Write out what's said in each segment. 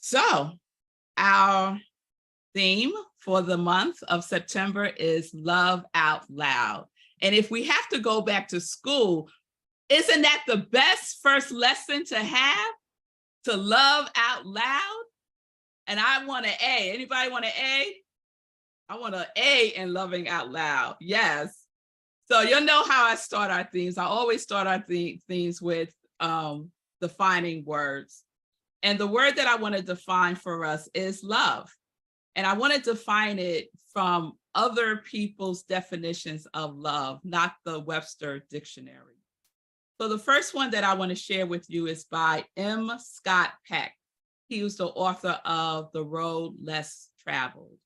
So our theme for the month of September is Love Out Loud. And if we have to go back to school, isn't that the best first lesson to have? To love out loud? And I want an A. Anybody want an A? I want an A in loving out loud. Yes. So you'll know how I start our themes. I always start our themes with defining words. And the word that I want to define for us is love. And I want to define it from other people's definitions of love, not the Webster Dictionary. So the first one that I want to share with you is by M. Scott Peck. He was the author of The Road Less Traveled.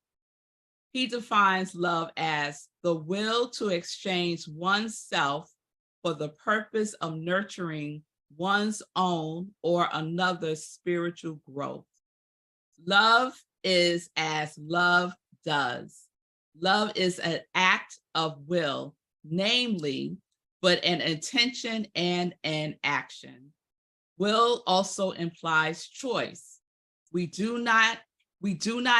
He defines love as the will to exchange oneself for the purpose of nurturing one's own or another's spiritual growth. Love is as love does. Love is an act of will, namely, but an intention and an action. Will also implies choice. We do not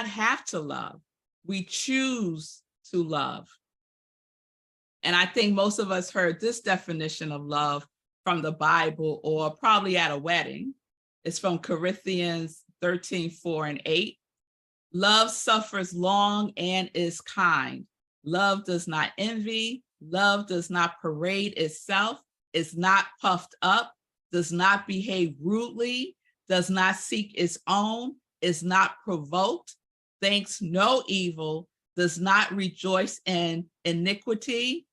have to love. We choose to love. And I think most of us heard this definition of love from the Bible or probably at a wedding. It's from Corinthians 13:4-8. Love suffers long and is kind. Love does not envy. Love does not parade itself, is not puffed up, does not behave rudely, does not seek its own, is not provoked, thinks no evil, does not rejoice in iniquity,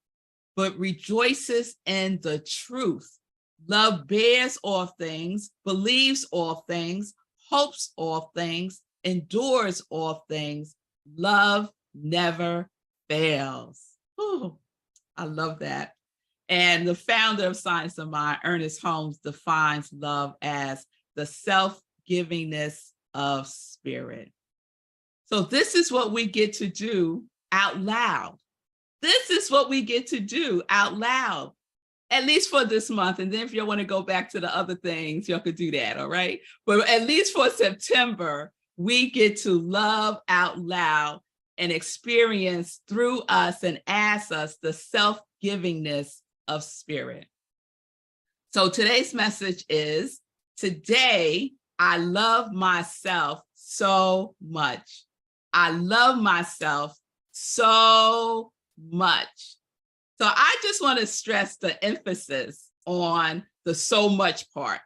but rejoices in the truth. Love bears all things, believes all things, hopes all things, endures all things. Love never fails. Ooh, I love that. And the founder of Science of Mind, Ernest Holmes, defines love as the self-givingness of spirit. So this is what we get to do out loud. This is what we get to do out loud, at least for this month. And then if you want to go back to the other things, y'all could do that, all right? But at least for September, we get to love out loud and experience through us and as us the self-givingness of spirit. So today's message is, today, I love myself so much. I love myself so much. So I just want to stress the emphasis on the so much part,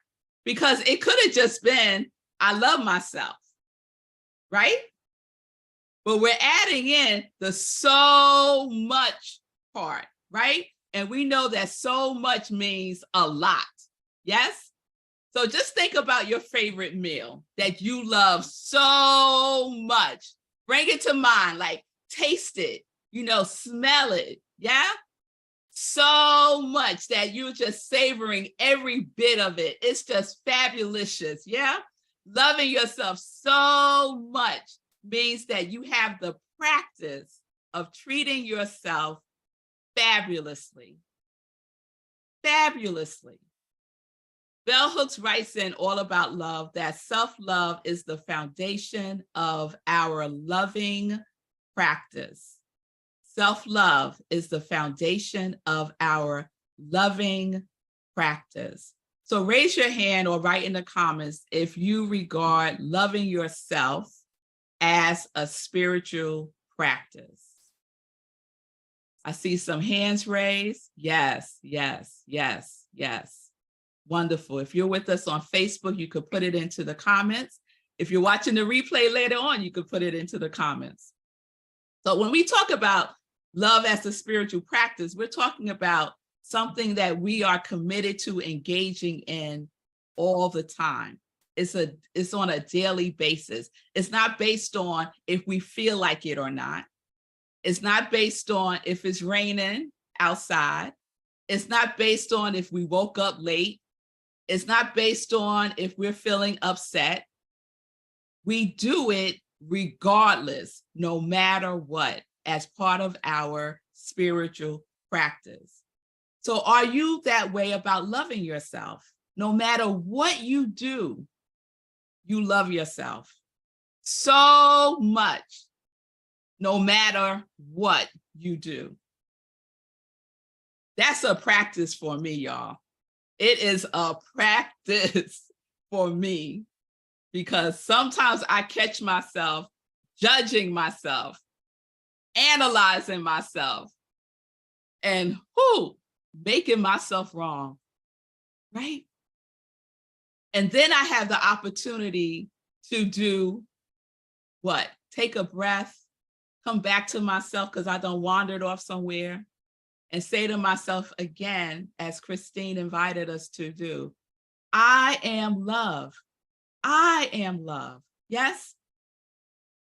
because it could have just been, I love myself, right? But we're adding in the so much part, right? And we know that so much means a lot, yes? So just think about your favorite meal that you love so much. Bring it to mind, like taste it, smell it, yeah? So much that you're just savoring every bit of it. It's just fabulous, yeah? Loving yourself so much means that you have the practice of treating yourself fabulously. Fabulously. Bell Hooks writes in All About Love that self-love is the foundation of our loving practice. Self-love is the foundation of our loving practice. So raise your hand or write in the comments if you regard loving yourself as a spiritual practice. I see some hands raised. Yes, yes, yes, yes. Wonderful. If you're with us on Facebook, you could put it into the comments. If you're watching the replay later on, you could put it into the comments. So when we talk about love as a spiritual practice, we're talking about something that we are committed to engaging in all the time. It's on a daily basis. It's not based on if we feel like it or not. It's not based on if it's raining outside. It's not based on if we woke up late. It's not based on if we're feeling upset. We do it regardless, no matter what, as part of our spiritual practice. So are you that way about loving yourself? No matter what you do, you love yourself so much, no matter what you do. That's a practice for me, y'all. It is a practice for me because sometimes I catch myself judging myself, analyzing myself, and making myself wrong, right? And then I have the opportunity to do what? Take a breath, come back to myself because I done wandered off somewhere, and say to myself again, as Christine invited us to do, I am love. I am love. Yes?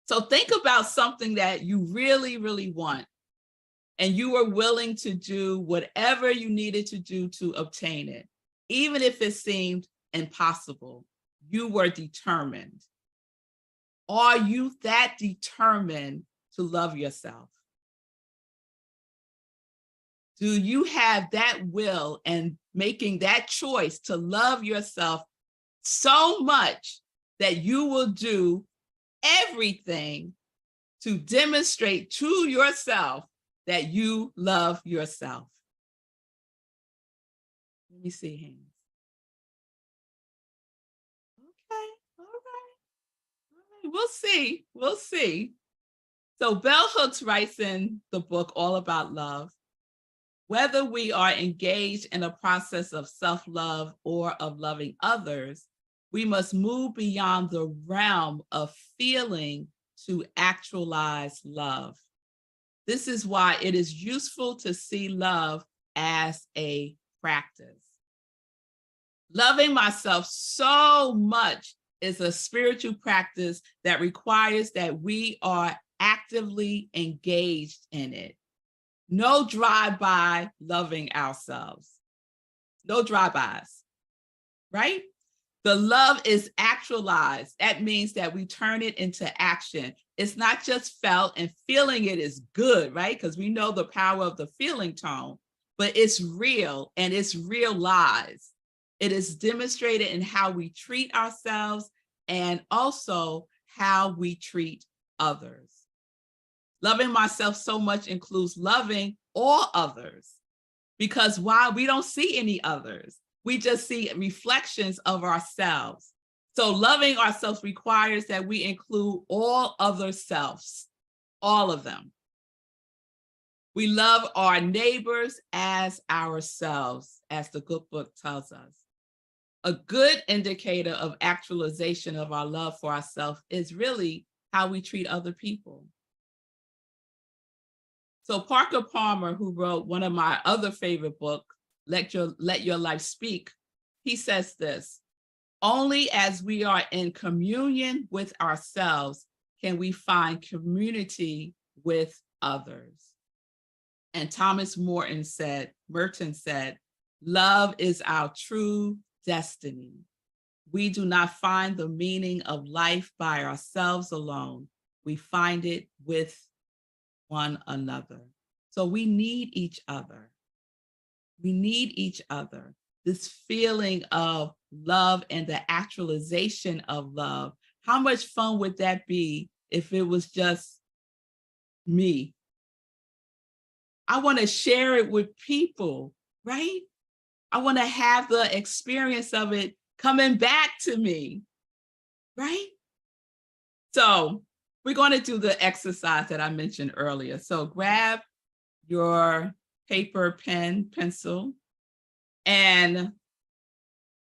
So think about something that you really, really want, and you were willing to do whatever you needed to do to obtain it. Even if it seemed impossible, you were determined. Are you that determined to love yourself? Do you have that will and making that choice to love yourself so much that you will do everything to demonstrate to yourself that you love yourself? Let me see hands. Okay, all right. We'll see. We'll see. So Bell Hooks writes in the book All About Love, whether we are engaged in a process of self-love or of loving others, we must move beyond the realm of feeling to actualize love. This is why it is useful to see love as a practice. Loving myself so much is a spiritual practice that requires that we are actively engaged in it. No drive-by loving ourselves. No drive-bys, right? The love is actualized. That means that we turn it into action. It's not just felt, and feeling it is good, right? Because we know the power of the feeling tone, but it's real and it's realized. It is demonstrated in how we treat ourselves and also how we treat others. Loving myself so much includes loving all others, because while we don't see any others, we just see reflections of ourselves. So loving ourselves requires that we include all other selves, all of them. We love our neighbors as ourselves, as the good book tells us. A good indicator of actualization of our love for ourselves is really how we treat other people. So Parker Palmer, who wrote one of my other favorite books, Let Your Life Speak, he says this: only as we are in communion with ourselves can we find community with others. And Thomas Merton said, love is our true destiny. We do not find the meaning of life by ourselves alone. We find it with one another. So we need each other. We need each other. This feeling of love and the actualization of love. How much fun would that be if it was just me? I want to share it with people, right? I want to have the experience of it coming back to me, right? So we're going to do the exercise that I mentioned earlier. So grab your paper, pen, pencil, and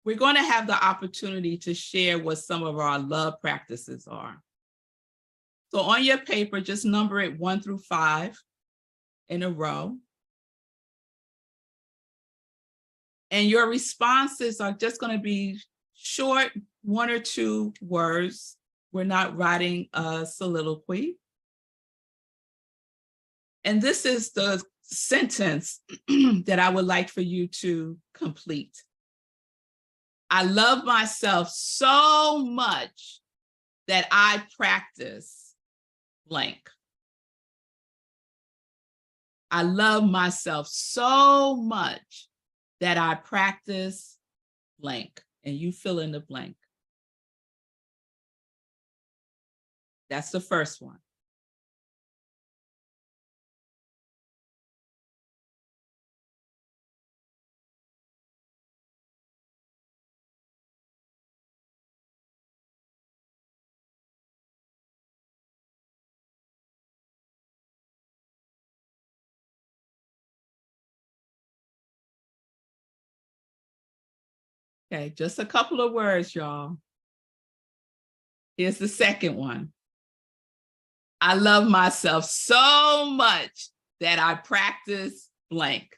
we're going to have the opportunity to share what some of our love practices are. So on your paper, just number it 1 through 5 in a row. And your responses are just going to be short, 1 or 2 words. We're not writing a soliloquy. And this is the sentence that I would like for you to complete. I love myself so much that I practice blank. I love myself so much that I practice blank, and you fill in the blank. That's the first one. Okay, just a couple of words, y'all. Here's the second one. I love myself so much that I practice blank.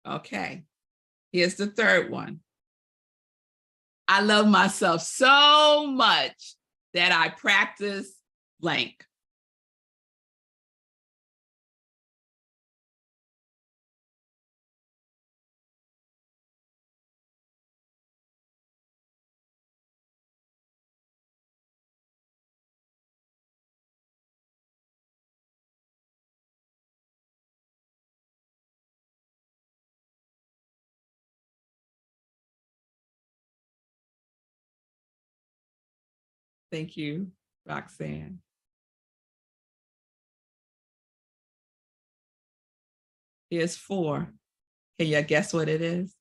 Okay, here's the third one. I love myself so much that I practice blank. Thank you, Roxanne. Here's 4. Can you guess what it is?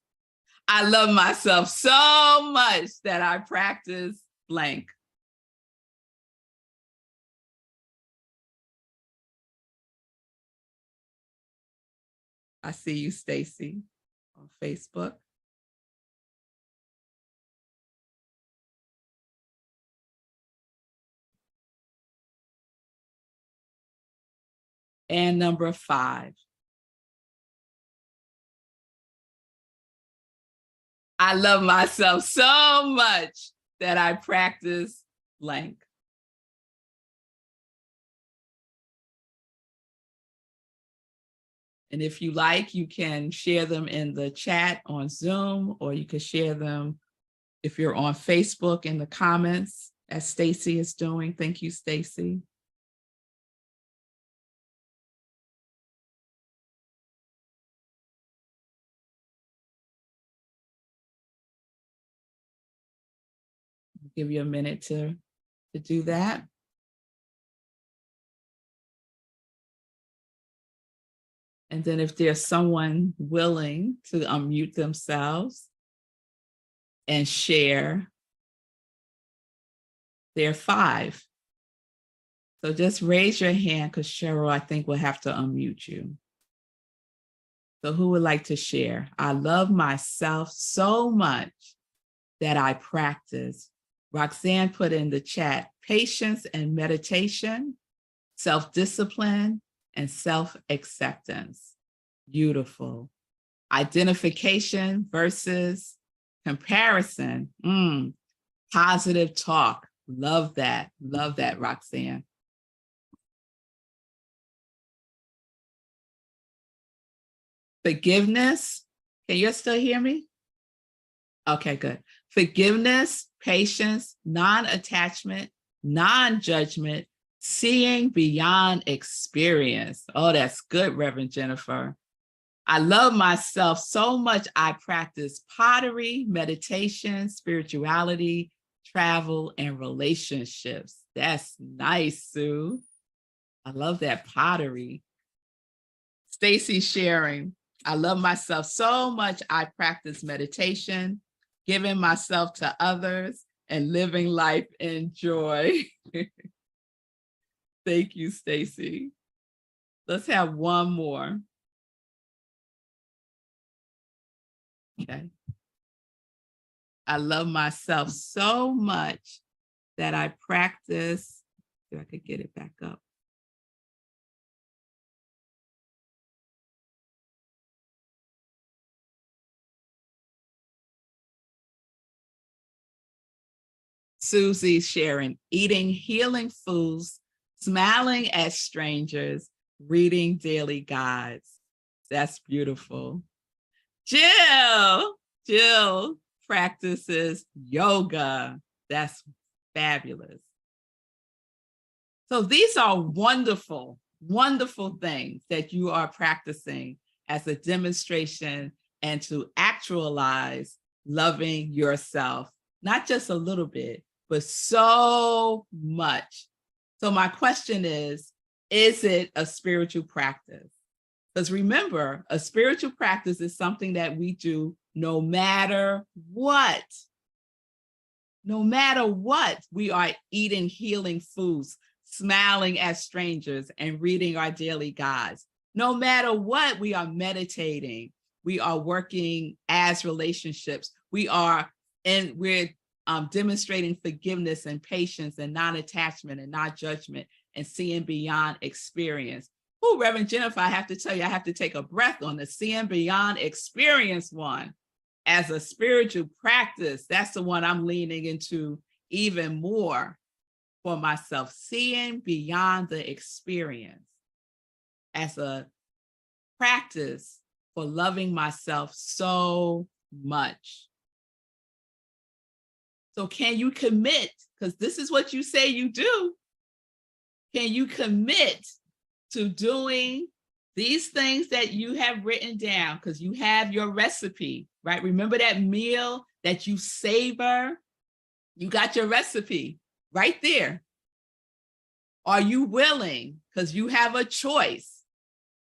I love myself so much that I practice blank. I see you, Stacy, on Facebook. And number 5. I love myself so much that I practice blank. And if you like, you can share them in the chat on Zoom, or you can share them if you're on Facebook in the comments, as Stacy is doing. Thank you, Stacy. I'll give you a minute to do that. And then if there's someone willing to unmute themselves and share their 5. So just raise your hand, because Cheryl, I think, will have to unmute you. So who would like to share? I love myself so much that I practice. Roxanne put in the chat, patience and meditation, self-discipline, and self-acceptance. Beautiful. Identification versus comparison. Positive talk. Love that. Love that, Roxanne. Forgiveness. Can you still hear me? Okay, good. Forgiveness, patience, non-attachment, non-judgment, seeing beyond experience. Oh, that's good, Reverend Jennifer. I love myself so much. I practice pottery, meditation, spirituality, travel, and relationships. That's nice, Sue. I love that pottery. Stacy sharing. I love myself so much. I practice meditation, giving myself to others, and living life in joy. Thank you, Stacy. Let's have one more. Okay. I love myself so much that I practice. If I could get it back up. Susie sharing eating healing foods, smiling at strangers, reading daily guides. That's beautiful. Jill practices yoga. That's fabulous. So these are wonderful, wonderful things that you are practicing as a demonstration and to actualize loving yourself, not just a little bit, but so much. So my question is it a spiritual practice? Because remember, a spiritual practice is something that we do no matter what. No matter what, we are eating healing foods, smiling at strangers, and reading our daily guides. No matter what, we are meditating. We are working as relationships. We're demonstrating forgiveness and patience and non-attachment and non-judgment and seeing beyond experience. Oh, Reverend Jennifer, I have to tell you, I have to take a breath on the seeing beyond experience one. As a spiritual practice, that's the one I'm leaning into even more for myself, seeing beyond the experience as a practice for loving myself so much. So can you commit? Because this is what you say you do. Can you commit to doing these things that you have written down? Because you have your recipe, right? Remember that meal that you savor? You got your recipe right there. Are you willing? Because you have a choice,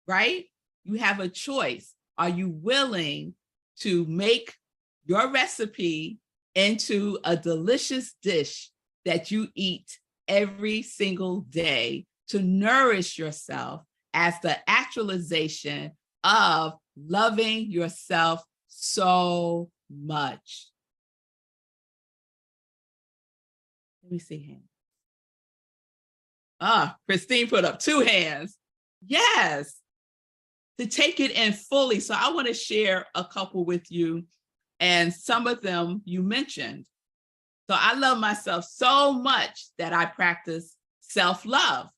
right? You have a choice. Are you willing to make your recipe into a delicious dish that you eat every single day to nourish yourself as the actualization of loving yourself so much? Let me see hands. Christine put up 2 hands. Yes, to take it in fully. So I want to share a couple with you, and some of them you mentioned. So I love myself so much that I practice self-love.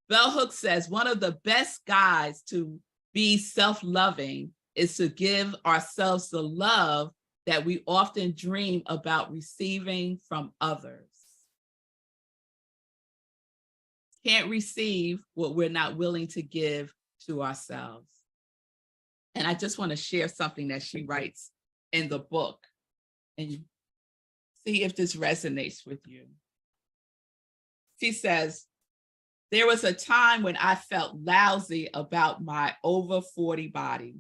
Bell Hooks says one of the best guides to be self-loving is to give ourselves the love that we often dream about receiving from others. Can't receive what we're not willing to give to ourselves. And I just want to share something that she writes in the book and see if this resonates with you. She says, there was a time when I felt lousy about my over 40 body,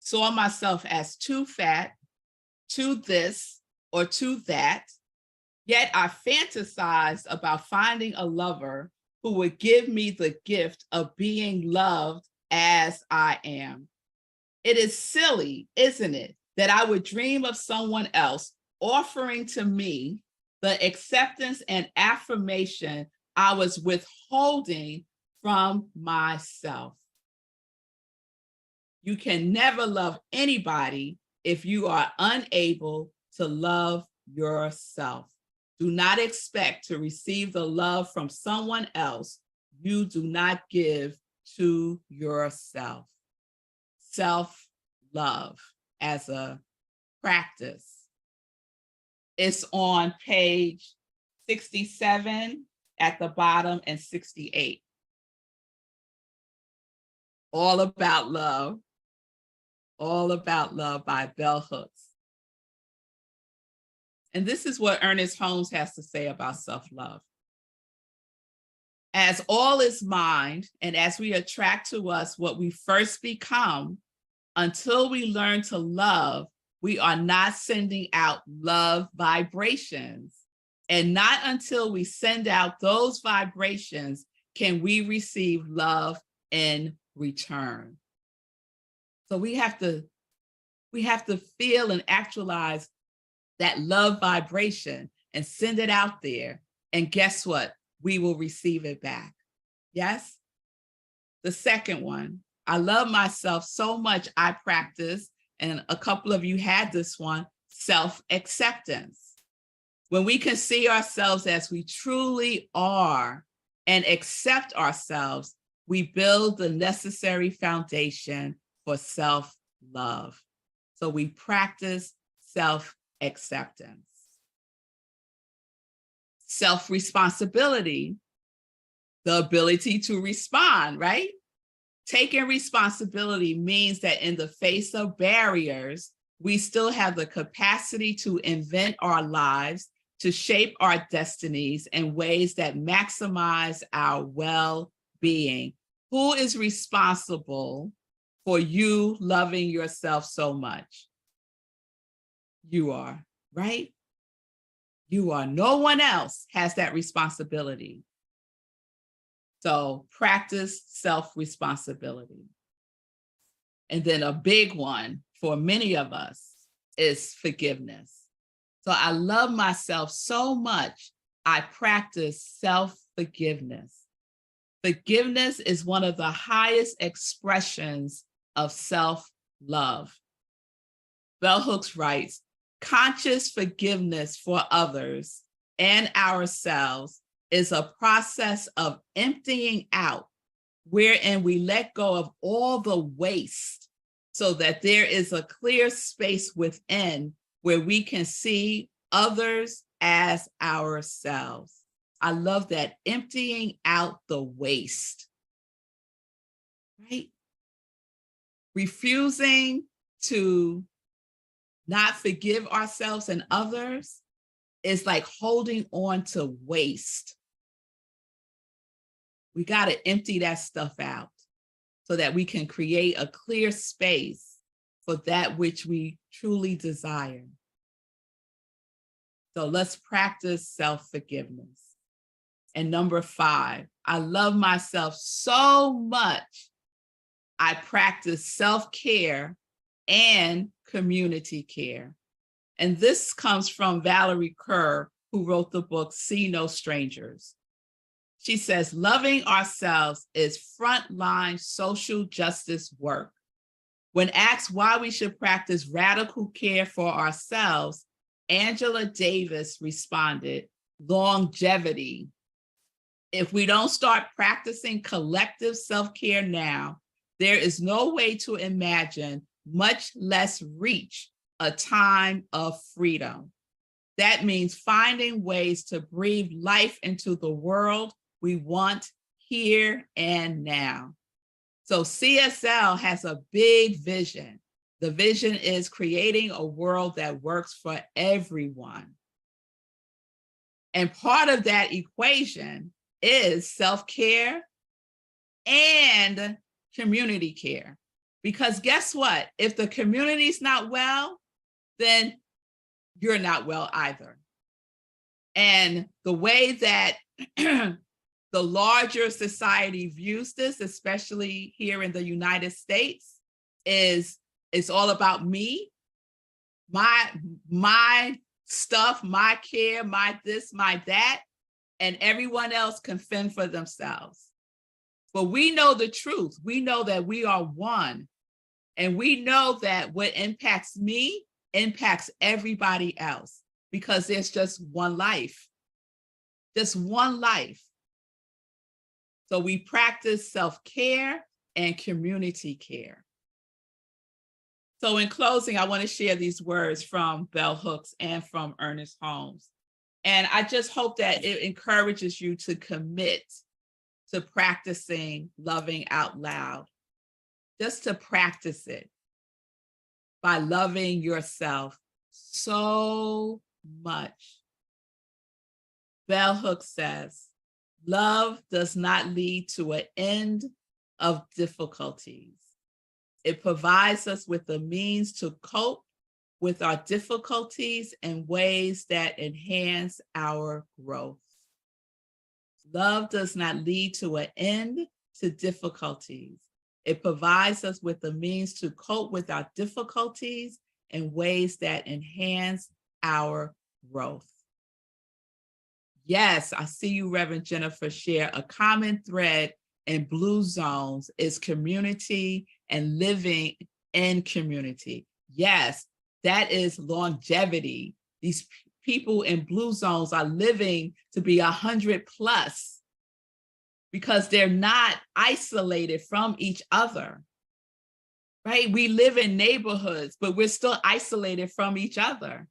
saw myself as too fat, too this or too that, yet I fantasized about finding a lover who would give me the gift of being loved as I am. It is silly, isn't it, that I would dream of someone else offering to me the acceptance and affirmation I was withholding from myself. You can never love anybody if you are unable to love yourself. Do not expect to receive the love from someone else you do not give to yourself. Self-love as a practice. It's on page 67 at the bottom and 68. All About Love. All About Love by Bell Hooks. And this is what Ernest Holmes has to say about self-love. As all is mind, and as we attract to us what we first become, until we learn to love, we are not sending out love vibrations. And not until we send out those vibrations can we receive love in return. So we have to feel and actualize that love vibration and send it out there. And guess what? We will receive it back. Yes? The second one, I love myself so much I practice, and a couple of you had this one, self-acceptance. When we can see ourselves as we truly are and accept ourselves, we build the necessary foundation for self-love. So we practice self-acceptance. Self-responsibility, the ability to respond, right? Taking responsibility means that in the face of barriers, we still have the capacity to invent our lives, to shape our destinies in ways that maximize our well-being. Who is responsible for you loving yourself so much? You are, right? You are. No one else has that responsibility. So practice self-responsibility. And then a big one for many of us is forgiveness. So I love myself so much, I practice self-forgiveness. Forgiveness is one of the highest expressions of self-love. Bell Hooks writes, conscious forgiveness for others and ourselves is a process of emptying out, wherein we let go of all the waste so that there is a clear space within where we can see others as ourselves. I love that, emptying out the waste, right? Refusing to not forgive ourselves and others is like holding on to waste. We got to empty that stuff out so that we can create a clear space for that which we truly desire. So let's practice self-forgiveness. And number 5, I love myself so much, I practice self-care and community care. And this comes from Valerie Kerr, who wrote the book, See No Strangers. She says, loving ourselves is frontline social justice work. When asked why we should practice radical care for ourselves, Angela Davis responded, longevity. If we don't start practicing collective self-care now, there is no way to imagine, much less reach, a time of freedom. That means finding ways to breathe life into the world we want here and now. So CSL has a big vision. The vision is creating a world that works for everyone. And part of that equation is self-care and community care. Because guess what? If the community's not well, then you're not well either. And the way that the larger society views this, especially here in the United States, is it's all about me, my stuff, my care, my this, my that, and everyone else can fend for themselves. But we know the truth. We know that we are one. And we know that what impacts me impacts everybody else, because there's just one life. Just one life. So we practice self-care and community care. So in closing, I want to share these words from Bell Hooks and from Ernest Holmes. And I just hope that it encourages you to commit to practicing loving out loud, just to practice it by loving yourself so much. Bell Hooks says, love does not lead to an end of difficulties. It provides us with the means to cope with our difficulties in ways that enhance our growth. Love does not lead to an end to difficulties. It provides us with the means to cope with our difficulties in ways that enhance our growth. Yes, I see you, Reverend Jennifer, share a common thread in Blue Zones is community and living in community. Yes, that is longevity. These people in blue zones are living to be 100 plus because they're not isolated from each other, right? We live in neighborhoods, but we're still isolated from each other.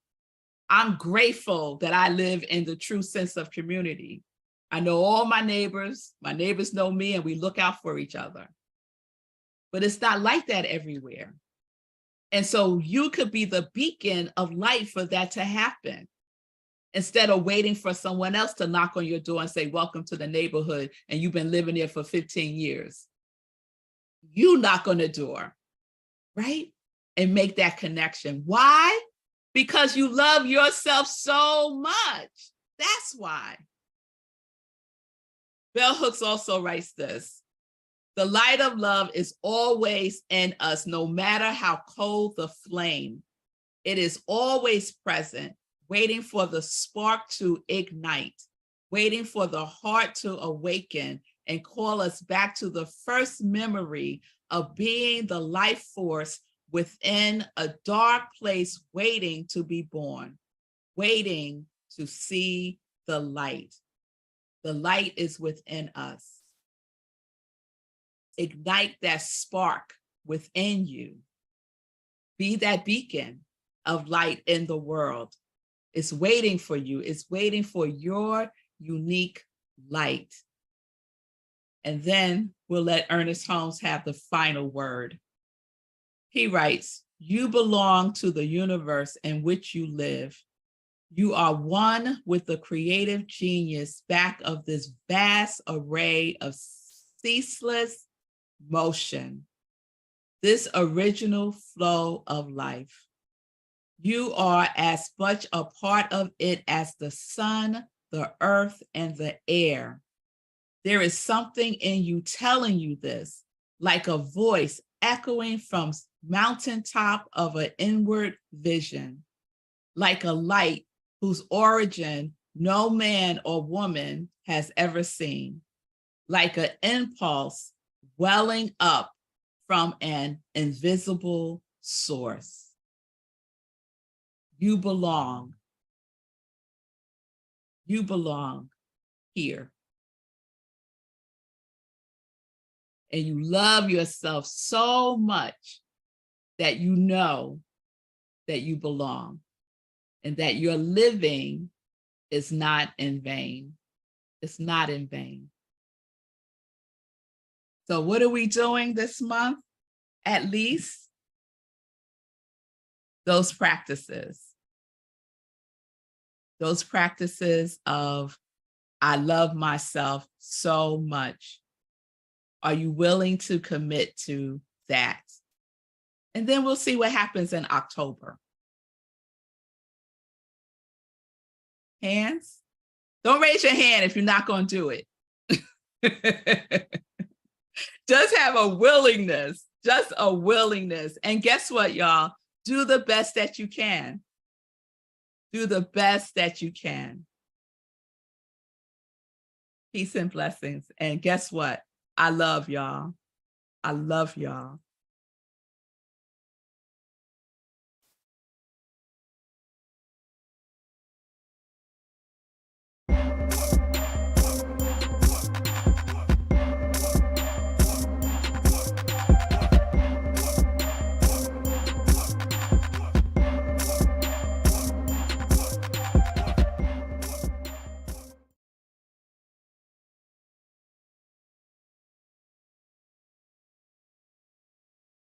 I'm grateful that I live in the true sense of community. I know all my neighbors know me, and we look out for each other. But it's not like that everywhere. And so you could be the beacon of light for that to happen, instead of waiting for someone else to knock on your door and say, welcome to the neighborhood, and you've been living there for 15 years. You knock on the door, right? And make that connection. Why? Because you love yourself so much. That's why. Bell Hooks also writes this: the light of love is always in us, no matter how cold the flame. It is always present, waiting for the spark to ignite, waiting for the heart to awaken and call us back to the first memory of being the life force within a dark place, waiting to be born, waiting to see the light. The light is within us. Ignite that spark within you. Be that beacon of light in the world. It's waiting for you. It's waiting for your unique light. And then we'll let Ernest Holmes have the final word. He writes, you belong to the universe in which you live. You are one with the creative genius back of this vast array of ceaseless motion, this original flow of life. You are as much a part of it as the sun, the earth, and the air. There is something in you telling you this, like a voice echoing from mountaintop of an inward vision, like a light whose origin no man or woman has ever seen, like an impulse welling up from an invisible source. You belong. You belong here. And you love yourself so much that you know that you belong and that your living is not in vain. It's not in vain. So what are we doing this month? At least those practices of I love myself so much. Are you willing to commit to that? And then we'll see what happens in October. Hands? Don't raise your hand if you're not going to do it. Just have a willingness, just a willingness. And guess what, y'all? Do the best that you can. Do the best that you can. Peace and blessings. And guess what? I love y'all. I love y'all.